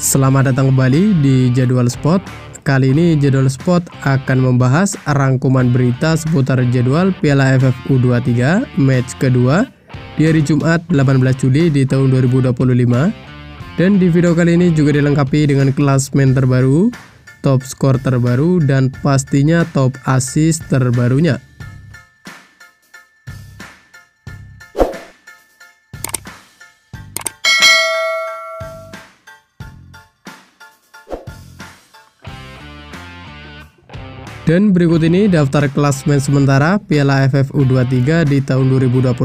Selamat datang kembali di Jadwal Spot. Kali ini Jadwal Spot akan membahas rangkuman berita seputar jadwal Piala AFF U23 match kedua di hari Jumat 18 Juli di tahun 2025. Dan di video kali ini juga dilengkapi dengan klasmen terbaru, top skor terbaru, dan pastinya top assist terbarunya. Dan berikut ini daftar klasmen sementara Piala AFF U23 di tahun 2025.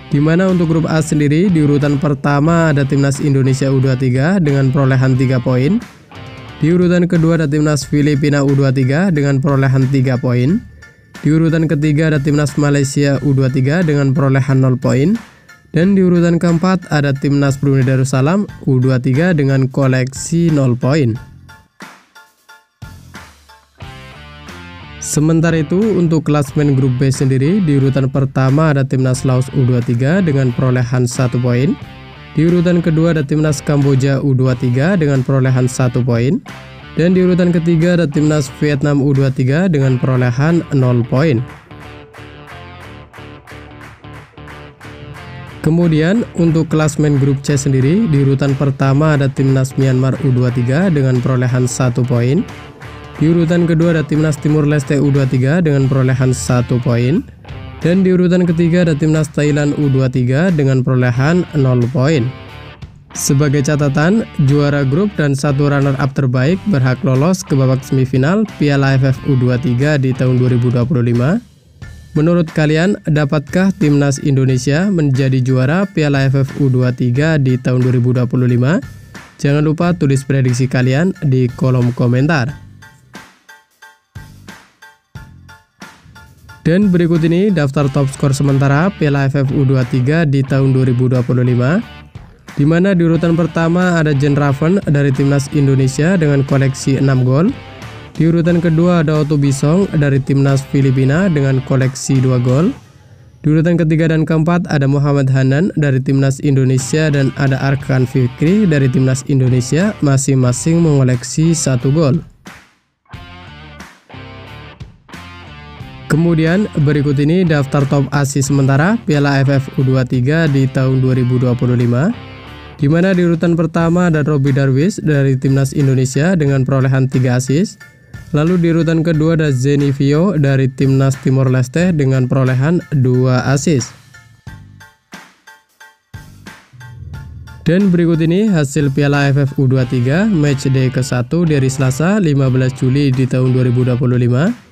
Di mana untuk grup A sendiri di urutan pertama ada Timnas Indonesia U23 dengan perolehan 3 poin. Di urutan kedua ada Timnas Filipina U23 dengan perolehan 3 poin. Di urutan ketiga ada Timnas Malaysia U23 dengan perolehan 0 poin. Dan di urutan keempat ada Timnas Brunei Darussalam U23 dengan koleksi 0 poin. Sementara itu untuk klasmen grup B sendiri di urutan pertama ada Timnas Laos U23 dengan perolehan 1 poin. Di urutan kedua ada Timnas Kamboja U23 dengan perolehan 1 poin. Dan di urutan ketiga ada Timnas Vietnam U23 dengan perolehan 0 poin. Kemudian untuk klasmen grup C sendiri di urutan pertama ada Timnas Myanmar U23 dengan perolehan 1 poin. Di urutan kedua ada Timnas Timur Leste U23 dengan perolehan 1 poin. Dan di urutan ketiga ada Timnas Thailand U23 dengan perolehan 0 poin. Sebagai catatan, juara grup dan satu runner-up terbaik berhak lolos ke babak semifinal Piala AFF U23 di tahun 2025. Menurut kalian, dapatkah Timnas Indonesia menjadi juara Piala AFF U23 di tahun 2025? Jangan lupa tulis prediksi kalian di kolom komentar. Dan berikut ini daftar top skor sementara Piala AFF U23 di tahun 2025. Di mana di urutan pertama ada Jen Raven dari Timnas Indonesia dengan koleksi 6 gol. Di urutan kedua ada Otto Bisong dari Timnas Filipina dengan koleksi 2 gol. Di urutan ketiga dan keempat ada Muhammad Hanan dari Timnas Indonesia dan ada Arkan Fikri dari Timnas Indonesia, masing-masing mengoleksi 1 gol. Kemudian berikut ini daftar top assist sementara Piala AFF U23 di tahun 2025. Di mana di urutan pertama ada Robby Darwish dari Timnas Indonesia dengan perolehan 3 assist. Lalu di urutan kedua ada Zeni Vio dari Timnas Timor Leste dengan perolehan 2 assist. Dan berikut ini hasil Piala AFF U23 matchday ke-1 dari Selasa 15 Juli di tahun 2025.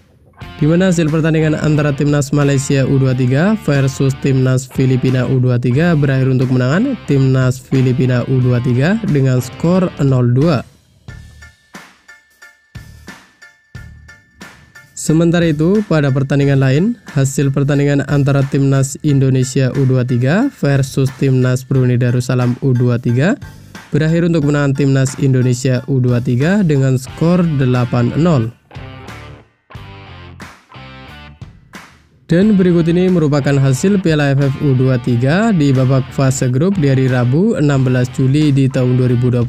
Di mana hasil pertandingan antara Timnas Malaysia U23 versus Timnas Filipina U23 berakhir untuk kemenangan Timnas Filipina U23 dengan skor 0-2. Sementara itu, pada pertandingan lain, hasil pertandingan antara Timnas Indonesia U23 versus Timnas Brunei Darussalam U23 berakhir untuk kemenangan Timnas Indonesia U23 dengan skor 8-0. Dan berikut ini merupakan hasil Piala AFF U23 di babak fase grup di hari Rabu 16 Juli di tahun 2025.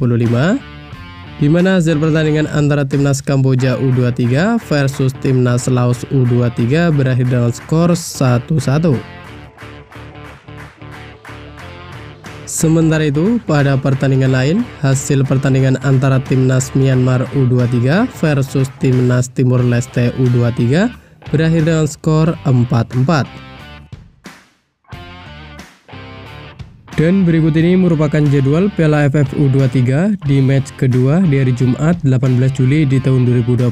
Di mana hasil pertandingan antara Timnas Kamboja U23 versus Timnas Laos U23 berakhir dengan skor 1-1. Sementara itu, pada pertandingan lain, hasil pertandingan antara Timnas Myanmar U23 versus Timnas Timur Leste U23 berakhir dengan skor 4-4. Dan berikut ini merupakan jadwal Piala AFF U23 di match kedua di hari Jumat 18 Juli di tahun 2025.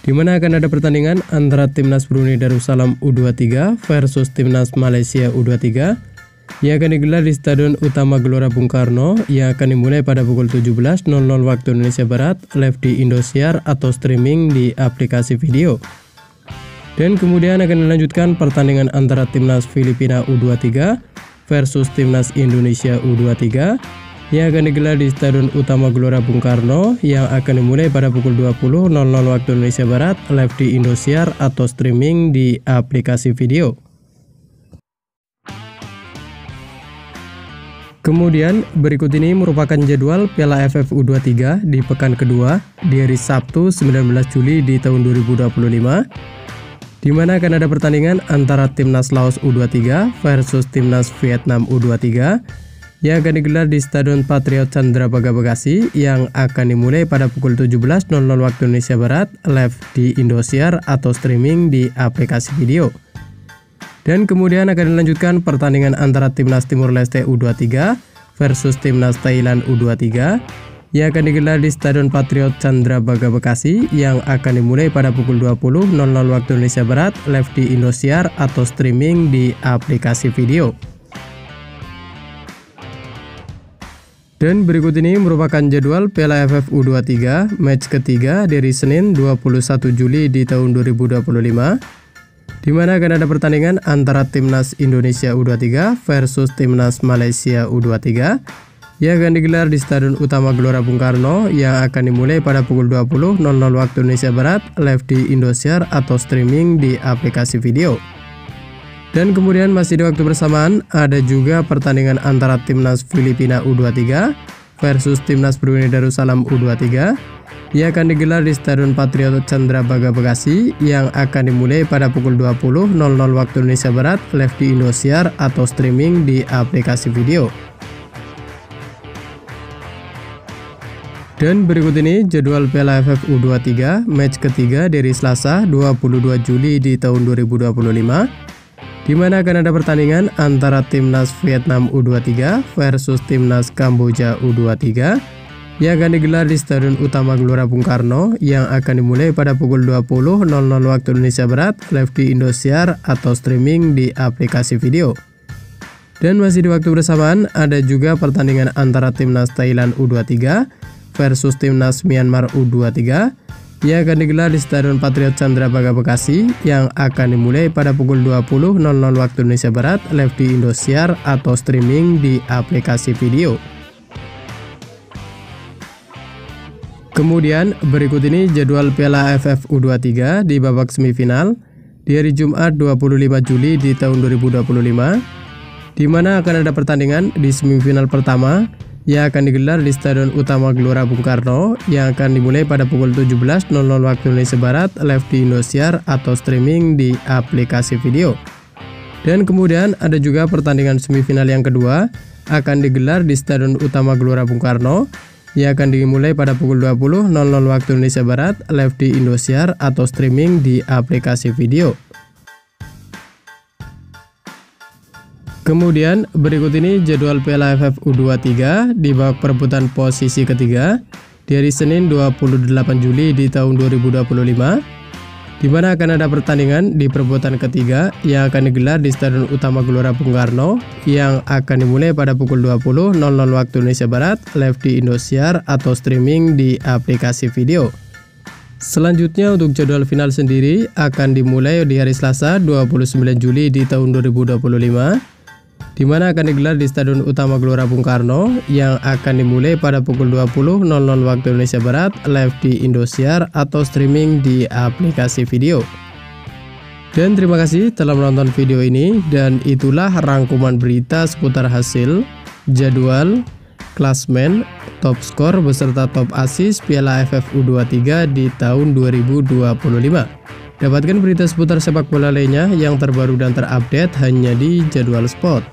Di mana akan ada pertandingan antara Timnas Brunei Darussalam U23 versus Timnas Malaysia U23 yang akan digelar di Stadion Utama Gelora Bung Karno yang akan dimulai pada pukul 17.00 waktu Indonesia Barat, live di Indosiar atau streaming di aplikasi video. Dan kemudian akan dilanjutkan pertandingan antara Timnas Filipina U23 versus Timnas Indonesia U23 yang akan digelar di Stadion Utama Gelora Bung Karno yang akan dimulai pada pukul 20.00 waktu Indonesia Barat, live di Indosiar atau streaming di aplikasi video. Kemudian berikut ini merupakan jadwal Piala AFF U23 di pekan kedua di hari Sabtu 19 Juli di tahun 2025, di mana akan ada pertandingan antara Timnas Laos U23 versus Timnas Vietnam U23 yang akan digelar di Stadion Patriot Candrabaga Bekasi yang akan dimulai pada pukul 17.00 waktu Indonesia Barat, live di Indosiar atau streaming di aplikasi video. Dan kemudian akan dilanjutkan pertandingan antara Timnas Timur Leste U23 versus Timnas Thailand U23 yang akan digelar di Stadion Patriot Candrabaga Bekasi yang akan dimulai pada pukul 20.00 waktu Indonesia Barat, live di Indosiar atau streaming di aplikasi video. Dan berikut ini merupakan jadwal Piala AFF U23 match ketiga dari Senin 21 Juli di tahun 2025. Di mana akan ada pertandingan antara Timnas Indonesia U23 versus Timnas Malaysia U23 yang akan digelar di Stadion Utama Gelora Bung Karno yang akan dimulai pada pukul 20.00 waktu Indonesia Barat, live di Indosiar atau streaming di aplikasi video. Dan kemudian masih di waktu bersamaan ada juga pertandingan antara Timnas Filipina U23 versus Timnas Brunei Darussalam U23 yang akan digelar di Stadion Patriot Candrabaga Bekasi yang akan dimulai pada pukul 20.00 waktu Indonesia Barat, live di Indosiar atau streaming di aplikasi video. Dan berikut ini jadwal Piala AFF U23 match ketiga dari Selasa 22 Juli di tahun 2025, di mana akan ada pertandingan antara Timnas Vietnam U23 versus Timnas Kamboja U23 yang akan digelar di Stadion Utama Gelora Bung Karno yang akan dimulai pada pukul 20.00 waktu Indonesia Barat, live di Indosiar atau streaming di aplikasi video. Dan masih di waktu bersamaan ada juga pertandingan antara Timnas Thailand U23 versus Timnas Myanmar U23 yang akan digelar di Stadion Patriot Candrabaga Bekasi yang akan dimulai pada pukul 20.00 waktu Indonesia Barat, live di Indosiar atau streaming di aplikasi video. Kemudian berikut ini jadwal Piala AFF U23 di babak semifinal di hari Jumat 25 Juli di tahun 2025, di mana akan ada pertandingan di semifinal pertama yang akan digelar di Stadion Utama Gelora Bung Karno yang akan dimulai pada pukul 17.00 waktu Indonesia Barat, live di Indosiar atau streaming di aplikasi video. Dan kemudian ada juga pertandingan semifinal yang kedua akan digelar di Stadion Utama Gelora Bung Karno yang akan dimulai pada pukul 20.00 waktu Indonesia Barat, live di Indosiar atau streaming di aplikasi video. Kemudian berikut ini jadwal Piala AFF U23 di babak perebutan posisi ketiga di hari Senin 28 Juli di tahun 2025, di mana akan ada pertandingan di perebutan ketiga yang akan digelar di Stadion Utama Gelora Bung Karno yang akan dimulai pada pukul 20.00 waktu Indonesia Barat, live di Indosiar atau streaming di aplikasi video. Selanjutnya untuk jadwal final sendiri akan dimulai di hari Selasa 29 Juli di tahun 2025, di mana akan digelar di Stadion Utama Gelora Bung Karno yang akan dimulai pada pukul 20.00 waktu Indonesia Barat, live di Indosiar atau streaming di aplikasi video. Dan terima kasih telah menonton video ini, dan itulah rangkuman berita seputar hasil, jadwal, klasmen, top skor beserta top assist Piala AFF U23 di tahun 2025. Dapatkan berita seputar sepak bola lainnya yang terbaru dan terupdate hanya di Jadwal Sport.